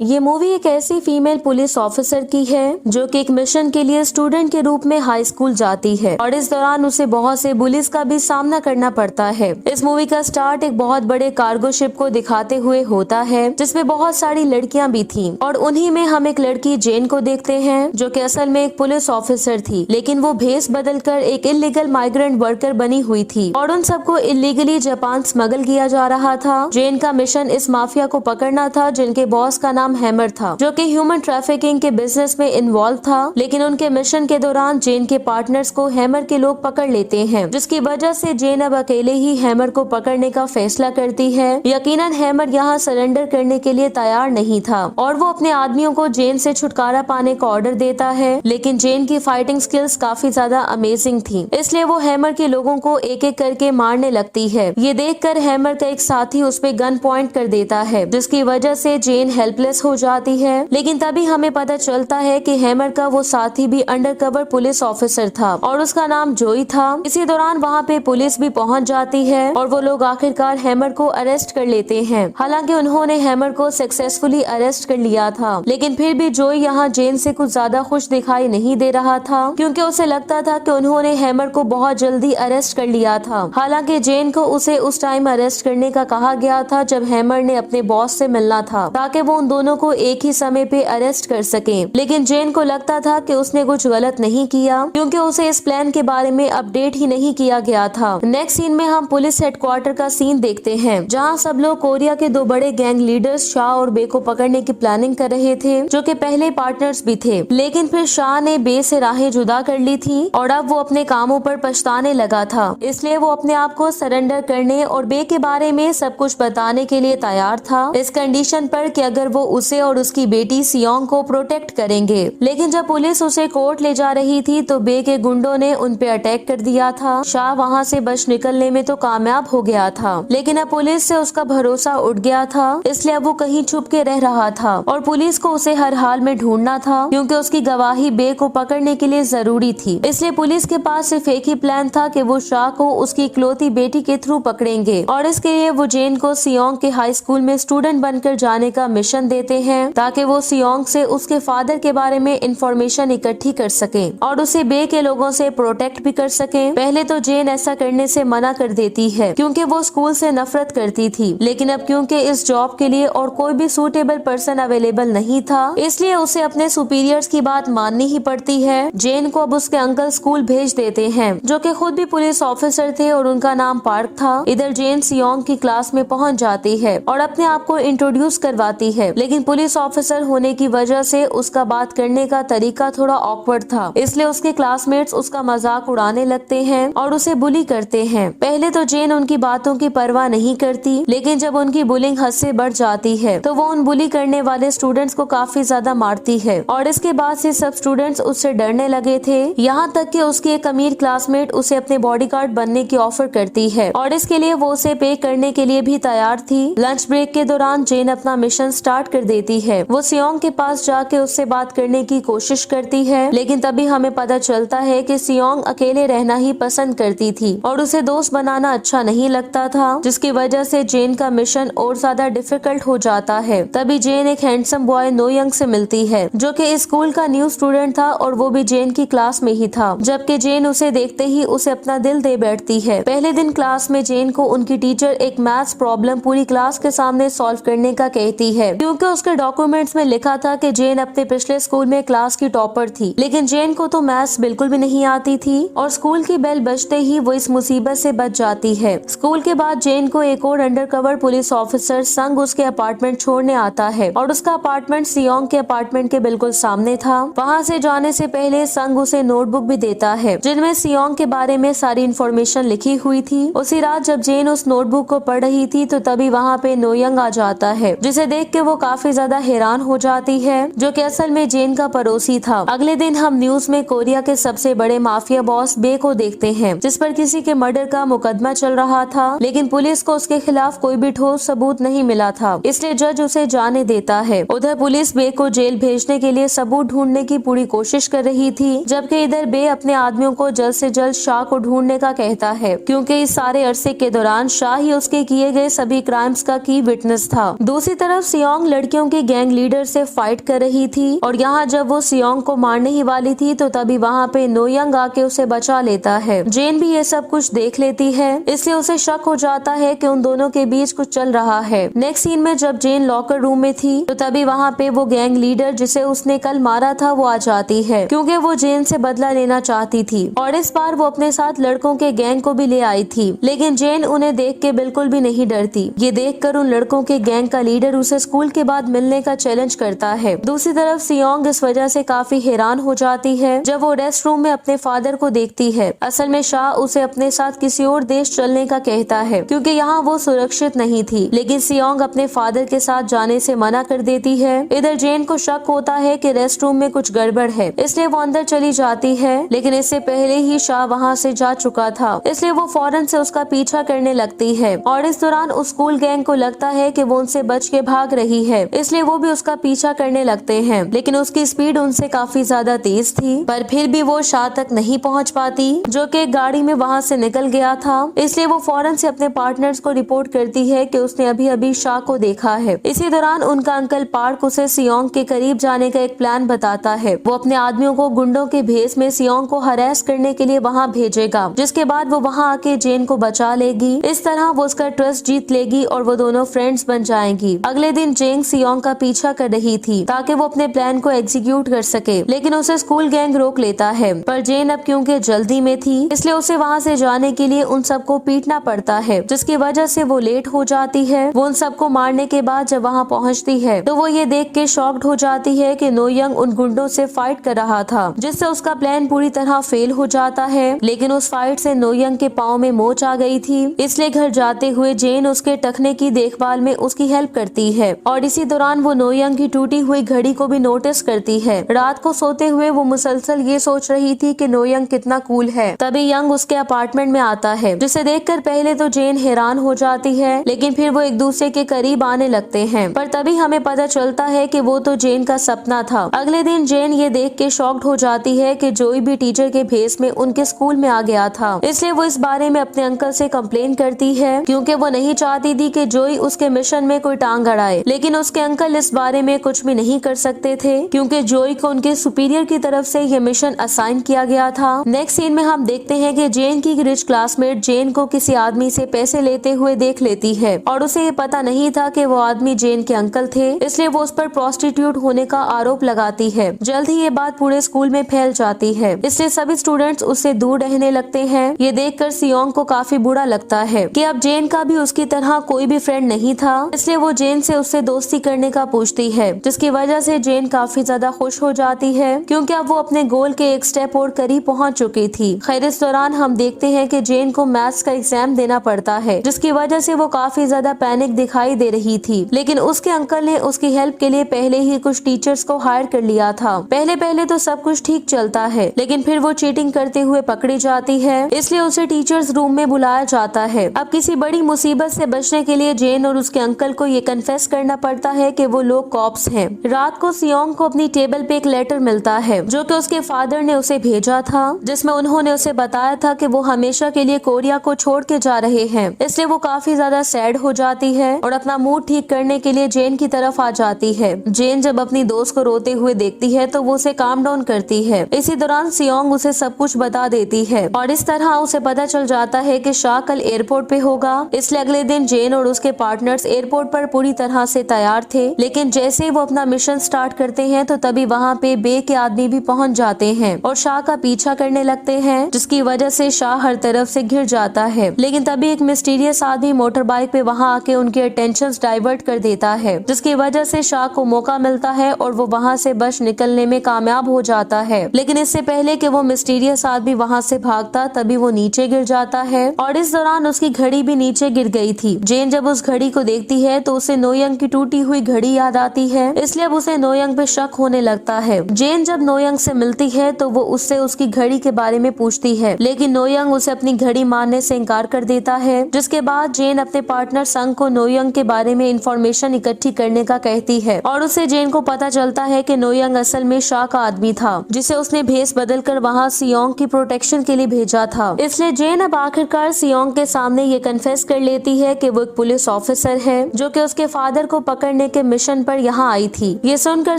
ये मूवी एक ऐसी फीमेल पुलिस ऑफिसर की है जो कि एक मिशन के लिए स्टूडेंट के रूप में हाई स्कूल जाती है और इस दौरान उसे बहुत से बुलिस का भी सामना करना पड़ता है। इस मूवी का स्टार्ट एक बहुत बड़े कार्गो शिप को दिखाते हुए होता है जिसमें बहुत सारी लड़कियां भी थीं और उन्हीं में हम एक लड़की जेन को देखते हैं जो कि असल में एक पुलिस ऑफिसर थी, लेकिन वो भेस बदलकर एक इलीगल माइग्रेंट वर्कर बनी हुई थी और उन सबको इलीगली जापान स्मगल किया जा रहा था। जेन का मिशन इस माफिया को पकड़ना था जिनके बॉस का नाम हैमर था, जो कि ह्यूमन ट्रैफिकिंग के बिजनेस में इन्वॉल्व था। लेकिन उनके मिशन के दौरान जेन के पार्टनर्स को हैमर के लोग पकड़ लेते हैं, जिसकी वजह से जेन अब अकेले ही हैमर को पकड़ने का फैसला करती है। यकीनन हैमर यहाँ सरेंडर करने के लिए तैयार नहीं था और वो अपने आदमियों को जेन से छुटकारा पाने का ऑर्डर देता है, लेकिन जेन की फाइटिंग स्किल्स काफी ज्यादा अमेजिंग थी, इसलिए वो हैमर के लोगों को एक एक करके मारने लगती है। ये देखकर हैमर का एक साथी उस पे गन पॉइंट कर देता है, जिसकी वजह से जेन हेल्पलेस हो जाती है। लेकिन तभी हमें पता चलता है कि हैमर का वो साथी भी अंडरकवर पुलिस ऑफिसर था और उसका नाम जोई था। इसी दौरान वहाँ पे पुलिस भी पहुँच जाती है और वो लोग आखिरकार हैमर को अरेस्ट कर लेते हैं। हालांकि उन्होंने हैमर को सक्सेसफुली अरेस्ट कर लिया था, लेकिन फिर भी जोई यहाँ जेन से कुछ ज्यादा खुश दिखाई नहीं दे रहा था, क्योंकि उसे लगता था कि उन्होंने हैमर को बहुत जल्दी अरेस्ट कर लिया था। हालांकि जेन को उसे उस टाइम अरेस्ट करने का कहा गया था जब हैमर ने अपने बॉस से मिलना था, ताकि वो उन दोनों को एक ही समय पे अरेस्ट कर सके। लेकिन जेन को लगता था कि उसने कुछ गलत नहीं किया, क्योंकि उसे इस प्लान के बारे में अपडेट ही नहीं किया गया था। नेक्स्ट सीन में हम पुलिस हेडक्वार्टर का सीन देखते हैं, जहां सब लोग कोरिया के दो बड़े गैंग लीडर्स शाह और बे को पकड़ने की प्लानिंग कर रहे थे, जो कि पहले पार्टनर्स भी थे। लेकिन फिर शाह ने बे से राहें जुदा कर ली थी और अब वो अपने कामों पर पछताने लगा था, इसलिए वो अपने आप को सरेंडर करने और बे के बारे में सब कुछ बताने के लिए तैयार था, इस कंडीशन पर कि अगर वो उसे और उसकी बेटी सियोंग को प्रोटेक्ट करेंगे। लेकिन जब पुलिस उसे कोर्ट ले जा रही थी तो बे के गुंडों ने उन पे अटैक कर दिया था। शाह वहाँ से बच निकलने में तो कामयाब हो गया था, लेकिन अब पुलिस से उसका भरोसा उठ गया था, इसलिए अब वो कहीं छुप के रह रहा था और पुलिस को उसे हर हाल में ढूंढना था, क्योंकि उसकी गवाही बे को पकड़ने के लिए जरूरी थी। इसलिए पुलिस के पास सिर्फ एक ही प्लान था कि वो शाह को उसकी इकलौती बेटी के थ्रू पकड़ेंगे और इसके लिए वो जेन को सियोंग के हाई स्कूल में स्टूडेंट बनकर जाने का मिशन देते हैं, ताकि वो सियोंग से उसके फादर के बारे में इंफॉर्मेशन इकट्ठी कर सके और उसे बे के लोगों से प्रोटेक्ट भी कर सके। पहले तो जेन ऐसा करने से मना कर देती है, क्योंकि वो स्कूल से नफरत करती थी, लेकिन अब क्योंकि इस जॉब के लिए और कोई भी सूटेबल पर्सन अवेलेबल नहीं था, इसलिए उसे अपने सुपीरियर्स की बात माननी ही पड़ती है। जेन को अब उसके अंकल स्कूल भेज देते हैं, जो कि खुद भी पुलिस ऑफिसर थे और उनका नाम पार्क था। इधर जेन सियोंग की क्लास में पहुंच जाती है और अपने आप को इंट्रोड्यूस करवाती है, लेकिन पुलिस ऑफिसर होने की वजह से उसका बात करने का तरीका थोड़ा ऑकवर्ड था, इसलिए उसके क्लासमेट्स उसका मजाक उड़ाने लगते हैं और उसे बुली करते हैं। पहले तो जेन उनकी बातों की परवाह नहीं करती, लेकिन जब उनकी बुलिंग हद से बढ़ जाती है तो वो उन बुली करने वाले स्टूडेंट्स को काफी ज्यादा मारती है और इसके बाद से सब स्टूडेंट्स उससे डरने लगे थे। यहाँ तक कि उसकी एक अमीर क्लासमेट उसे अपने बॉडीगार्ड बनने की ऑफर करती है और इसके लिए वो उसे पे करने के लिए भी तैयार थी। लंच ब्रेक के दौरान जेन अपना मिशन स्टार्ट कर देती है। वो सियोंग के पास जाके उससे बात करने की कोशिश करती है, लेकिन तभी हमें पता चलता है कि सियोंग अकेले रहना ही पसंद करती थी और उसे दोस्त बनाना अच्छा नहीं लगता था, जिसकी वजह से जेन का मिशन और ज्यादा डिफिकल्ट हो जाता है। तभी जेन एक हैंडसम बॉय नोयंग से मिलती है, जो कि इस स्कूल का न्यू स्टूडेंट था और वो भी जेन की क्लास में ही था। जबकि जेन उसे देखते ही उसे अपना दिल दे बैठती है। पहले दिन क्लास में जेन को उनकी टीचर एक मैथ्स प्रॉब्लम पूरी क्लास के सामने सॉल्व करने का कहती है, क्योंकि उसके डॉक्यूमेंट्स में लिखा था कि जेन अपने पिछले स्कूल में क्लास की टॉपर थी। लेकिन जेन को तो मैथ्स बिल्कुल भी नहीं आती थी और स्कूल की बेल बजते ही वो इस मुसीबत से बच जाती है। स्कूल के बाद जेन को एक और अंडरकवर पुलिस ऑफिसर संग उसके अपार्टमेंट छोड़ने आता है और उसका अपार्टमेंट सियोंग के अपार्टमेंट के बिल्कुल सामने था। वहाँ से जाने से पहले संग उसे नोटबुक भी देता है, जिनमें सियोंग के बारे में सारी इन्फॉर्मेशन लिखी हुई थी। उसी रात जब जेन उस नोटबुक को पढ़ रही थी तो तभी वहाँ पे नोयंग आ जाता है, जिसे देख के वो काफी ज्यादा हैरान हो जाती है, जो कि असल में जेन का पड़ोसी था। अगले दिन हम न्यूज में कोरिया के सबसे बड़े माफिया बॉस बे को देखते हैं, जिस पर किसी के मर्डर का मुकदमा चल रहा था, लेकिन पुलिस को उसके खिलाफ कोई भी ठोस सबूत नहीं मिला था, इसलिए जज उसे जाने देता है। उधर पुलिस बे को जेल भेजने के लिए सबूत ढूंढने की पूरी कोशिश कर रही थी, जबकि इधर बे अपने आदमियों को जल्द से जल्द शाह को ढूंढने का कहता है, क्योंकि इस सारे अरसे के दौरान शाह ही उसके किए गए सभी क्राइम्स का की विटनेस था। दूसरी तरफ सियोंग लड़की लड़कियों के गैंग लीडर से फाइट कर रही थी और यहाँ जब वो सियोंग को मारने ही वाली थी तो तभी वहाँ पे नोयंग आके उसे बचा लेता है। जेन भी ये सब कुछ देख लेती है, इसलिए उसे शक हो जाता है कि उन दोनों के बीच कुछ चल रहा है। नेक्स्ट सीन में जब जेन लॉकर रूम में थी तो तभी वहाँ पे वो गैंग लीडर जिसे उसने कल मारा था वो आ जाती है, क्योंकि वो जेन से बदला लेना चाहती थी और इस बार वो अपने साथ लड़कों के गैंग को भी ले आई थी। लेकिन जेन उन्हें देख के बिल्कुल भी नहीं डरती। ये देखकर उन लड़कों के गैंग का लीडर उसे स्कूल के बाद मिलने का चैलेंज करता है। दूसरी तरफ सियोंग इस वजह से काफी हैरान हो जाती है जब वो रेस्ट रूम में अपने फादर को देखती है। असल में शाह उसे अपने साथ किसी और देश चलने का कहता है क्योंकि यहाँ वो सुरक्षित नहीं थी, लेकिन सियोंग अपने फादर के साथ जाने से मना कर देती है। इधर जेन को शक होता है कि रेस्ट रूम में कुछ गड़बड़ है, इसलिए वो अंदर चली जाती है, लेकिन इससे पहले ही शाह वहाँ से जा चुका था, इसलिए वो फौरन से उसका पीछा करने लगती है और इस दौरान उस स्कूल गैंग को लगता है कि वो उनसे बच के भाग रही है, इसलिए वो भी उसका पीछा करने लगते हैं। लेकिन उसकी स्पीड उनसे काफी ज्यादा तेज थी, पर फिर भी वो शाह तक नहीं पहुंच पाती, जो कि एक गाड़ी में वहां से निकल गया था। इसलिए वो फौरन से अपने पार्टनर्स को रिपोर्ट करती है कि उसने अभी अभी शाह को देखा है। इसी दौरान उनका अंकल पार्क उसे सियोंग के करीब जाने का एक प्लान बताता है। वो अपने आदमियों को गुंडों के भेस में सियोंग को हरास करने के लिए वहाँ भेजेगा, जिसके बाद वो वहाँ आके जेन को बचा लेगी। इस तरह वो उसका ट्रस्ट जीत लेगी और वो दोनों फ्रेंड्स बन जाएंगी। अगले दिन जेंग सियोंग का पीछा कर रही थी ताकि वो अपने प्लान को एग्जीक्यूट कर सके, लेकिन उसे स्कूल गैंग रोक लेता है। पर जेन अब क्योंकि जल्दी में थी, इसलिए उसे वहाँ से जाने के लिए उन सबको पीटना पड़ता है, जिसकी वजह से वो लेट हो जाती है। वो उन सबको मारने के बाद जब वहाँ पहुँचती है तो वो ये देख के शॉक्ड हो जाती है कि नोयंग उन गुंडों से फाइट कर रहा था, जिससे उसका प्लान पूरी तरह फेल हो जाता है। लेकिन उस फाइट से नोयंग के पाँव में मोच आ गई थी, इसलिए घर जाते हुए जेन उसके टखने की देखभाल में उसकी हेल्प करती है और इसी दौरान वो नोयंग की टूटी हुई घड़ी को भी नोटिस करती है। रात को सोते हुए वो मुसलसल ये सोच रही थी कि नोयंग कितना कूल है। तभी यंग उसके अपार्टमेंट में आता है, जिसे देखकर पहले तो जेन हैरान हो जाती है, लेकिन फिर वो एक दूसरे के करीब आने लगते हैं। पर तभी हमें पता चलता है कि वो तो जेन का सपना था। अगले दिन जेन ये देख के शॉक्ड हो जाती है कि जोई भी टीचर के भेस में उनके स्कूल में आ गया था, इसलिए वो इस बारे में अपने अंकल से कंप्लेन करती है, क्योंकि वो नहीं चाहती थी कि जोई उसके मिशन में कोई टांग अड़ाए। लेकिन उसके अंकल इस बारे में कुछ भी नहीं कर सकते थे, क्योंकि जोई को उनके सुपीरियर की तरफ से ये मिशन असाइन किया गया था। नेक्स्ट सीन में हम देखते हैं कि जेन की रिच क्लासमेट जेन को किसी आदमी से पैसे लेते हुए देख लेती है और उसे ये पता नहीं था कि वो आदमी जेन के अंकल थे, इसलिए वो उस पर प्रोस्टिट्यूट होने का आरोप लगाती है। जल्द ही ये बात पूरे स्कूल में फैल जाती है, इसलिए सभी स्टूडेंट्स उससे दूर रहने लगते हैं। ये देखकर सियोंग को काफी बुरा लगता है कि अब जेन का भी उसकी तरह कोई भी फ्रेंड नहीं था, इसलिए वो जेन से उससे दोस्ती करने का पूछती है, जिसकी वजह से जेन काफी ज्यादा खुश हो जाती है, क्योंकि अब वो अपने गोल के एक स्टेप और करीब पहुंच चुकी थी। खैर इस दौरान हम देखते हैं कि जेन को मैथ्स का एग्जाम देना पड़ता है, जिसकी वजह से वो काफी ज्यादा पैनिक दिखाई दे रही थी। लेकिन उसके अंकल ने उसकी हेल्प के लिए पहले ही कुछ टीचर्स को हायर कर लिया था। पहले तो सब कुछ ठीक चलता है, लेकिन फिर वो चीटिंग करते हुए पकड़ी जाती है, इसलिए उसे टीचर्स रूम में बुलाया जाता है। अब किसी बड़ी मुसीबत से बचने के लिए जेन और उसके अंकल को ये कन्फेस करना पड़ता है कि वो लोग कॉप्स हैं। रात को सियोंग को अपनी टेबल पे एक लेटर मिलता है, जो कि उसके फादर ने उसे भेजा था, जिसमें उन्होंने उसे बताया था कि वो हमेशा के लिए कोरिया को छोड़ के जा रहे हैं। इसलिए वो काफी ज्यादा सैड हो जाती है और अपना मूड ठीक करने के लिए जेन की तरफ आ जाती है। जेन जब अपनी दोस्त को रोते हुए देखती है तो वो उसे काम डाउन करती है। इसी दौरान सियोंग उसे सब कुछ बता देती है और इस तरह उसे पता चल जाता है कि शाह कल एयरपोर्ट पे होगा, इसलिए अगले दिन जेन और उसके पार्टनर्स एयरपोर्ट पर पूरी तरह से तैयार थे। लेकिन जैसे ही वो अपना मिशन स्टार्ट करते हैं तो तभी वहाँ पे बे के आदमी भी पहुँच जाते हैं और शाह का पीछा करने लगते हैं, जिसकी वजह से शाह हर तरफ से घिर जाता है। लेकिन तभी एक मिस्टीरियस आदमी मोटर बाइक पे वहाँ आके उनके अटेंशन डाइवर्ट कर देता है, जिसकी वजह से शाह को मौका मिलता है और वो वहाँ से बच निकलने में कामयाब हो जाता है। लेकिन इससे पहले कि वो मिस्टीरियस आदमी वहाँ से भागता, तभी वो नीचे गिर जाता है और इस दौरान उसकी घड़ी भी नीचे गिर गई थी। जेन जब उस घड़ी को देखती है तो उसे नोयंग की टूटी हुई घड़ी याद आती है, इसलिए अब उसे नोयंग पे शक होने लगता है। जेन जब नोयंग से मिलती है तो वो उससे उसकी घड़ी के बारे में पूछती है, लेकिन नोयंग उसे अपनी घड़ी मानने से इनकार कर देता है, जिसके बाद जेन अपने पार्टनर संग को नोयंग के बारे में इंफॉर्मेशन इकट्ठी करने का कहती है और उससे जेन को पता चलता है कि नोयंग असल में शाह का आदमी था, जिसे उसने भेस बदल कर वहाँ सियोंग की प्रोटेक्शन के लिए भेजा था। इसलिए जेन अब आखिरकार सियोंग के सामने ये कन्फेस कर लेती है कि वो एक पुलिस ऑफिसर है, जो कि उसके फादर को पकड़ने करने के मिशन पर यहाँ आई थी। ये सुनकर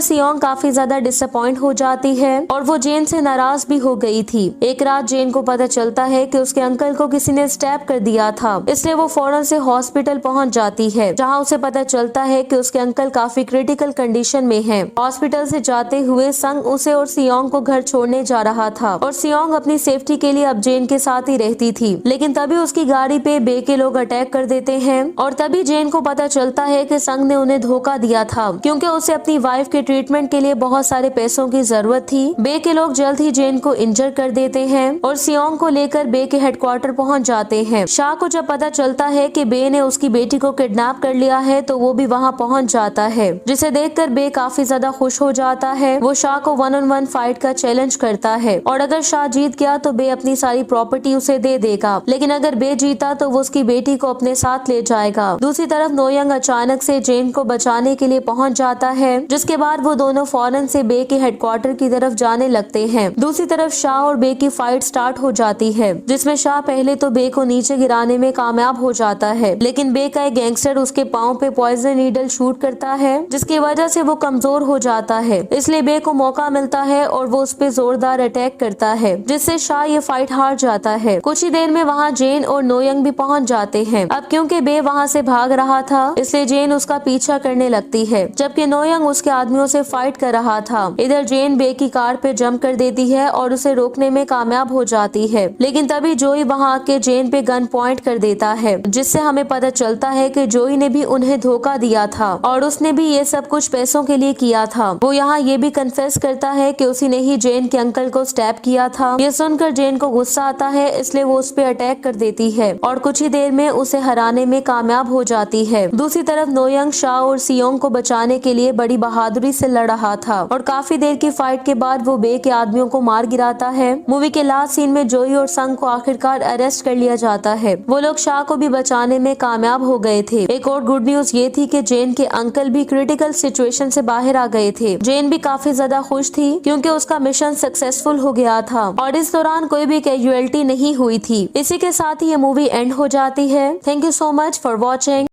सियोंग काफी ज्यादा डिसअपॉइंट हो जाती है और वो जेन से नाराज भी हो गई थी। एक रात जेन को पता चलता है कि उसके अंकल को किसी ने स्टैब कर दिया था, इसलिए वो फौरन से हॉस्पिटल पहुंच जाती है, जहां उसे पता चलता है कि उसके अंकल काफी क्रिटिकल कंडीशन में हैं। हॉस्पिटल से जाते हुए संग उसे और सियोंग को घर छोड़ने जा रहा था और सियोंग अपनी सेफ्टी के लिए अब जेन के साथ ही रहती थी। लेकिन तभी उसकी गाड़ी पे बे के लोग अटैक कर देते हैं और तभी जेन को पता चलता है कि संग ने उन्हें धोखा दिया था, क्योंकि उसे अपनी वाइफ के ट्रीटमेंट के लिए बहुत सारे पैसों की जरूरत थी। बे के लोग जल्द ही जेन को इंजर कर देते हैं और सियोंग को लेकर बे के हेडक्वार्टर पहुंच जाते हैं। शाह को जब पता चलता है कि बे ने उसकी बेटी को किडनैप कर लिया है तो वो भी वहां पहुंच जाता है, जिसे देखकर बे काफी ज्यादा खुश हो जाता है। वो शाह को 1-on-1 फाइट का चैलेंज करता है और अगर शाह जीत गया तो बे अपनी सारी प्रॉपर्टी उसे दे देगा, लेकिन अगर बे जीता तो वो उसकी बेटी को अपने साथ ले जाएगा। दूसरी तरफ नोयंग अचानक से जेन को बचाने के लिए पहुंच जाता है, जिसके बाद वो दोनों फौरन से बे के हेडक्वार्टर की तरफ जाने लगते हैं। दूसरी तरफ शाह और बे की फाइट स्टार्ट हो जाती है, जिसमें शाह पहले तो बे को नीचे गिराने में कामयाब हो जाता है, लेकिन बे का एक गैंगस्टर उसके पाँव पे पॉइजन नीडल शूट करता है, जिसकी वजह से वो कमजोर हो जाता है। इसलिए बे को मौका मिलता है और वो उस पे जोरदार अटैक करता है, जिससे शाह ये फाइट हार जाता है। कुछ ही देर में वहाँ जेन और नोयंग भी पहुँच जाते हैं। अब क्योंकि बे वहाँ से भाग रहा था, इसलिए जेन उसका पीछा करने लगती है, जबकि नोयंग उसके आदमियों से फाइट कर रहा था। इधर जेन बे की कार पे जंप कर देती है और उसे रोकने में कामयाब हो जाती है, लेकिन तभी जोई वहाँ आके जेन पे गन पॉइंट कर देता है, जिससे हमें पता चलता है कि जोई ने भी उन्हें धोखा दिया था और उसने भी ये सब कुछ पैसों के लिए किया था। वो यहाँ ये भी कन्फेस करता है कि उसी ने ही जेन के अंकल को स्टैब किया था। ये सुनकर जेन को गुस्सा आता है, इसलिए वो उस पे अटैक कर देती है और कुछ ही देर में उसे हराने में कामयाब हो जाती है। दूसरी तरफ नोयंग शाह और सियोंग को बचाने के लिए बड़ी बहादुरी से लड़ रहा था और काफी देर की फाइट के बाद वो बे के आदमियों को मार गिराता है। मूवी के लास्ट सीन में जोई और संग को आखिरकार अरेस्ट कर लिया जाता है। वो लोग शाह को भी बचाने में कामयाब हो गए थे। एक और गुड न्यूज ये थी कि जेन के अंकल भी क्रिटिकल सिचुएशन से बाहर आ गए थे। जेन भी काफी ज्यादा खुश थी क्योंकि उसका मिशन सक्सेसफुल हो गया था और इस दौरान कोई भी कैजुअलिटी नहीं हुई थी। इसी के साथ ही ये मूवी एंड हो जाती है। Thank you so much for watching.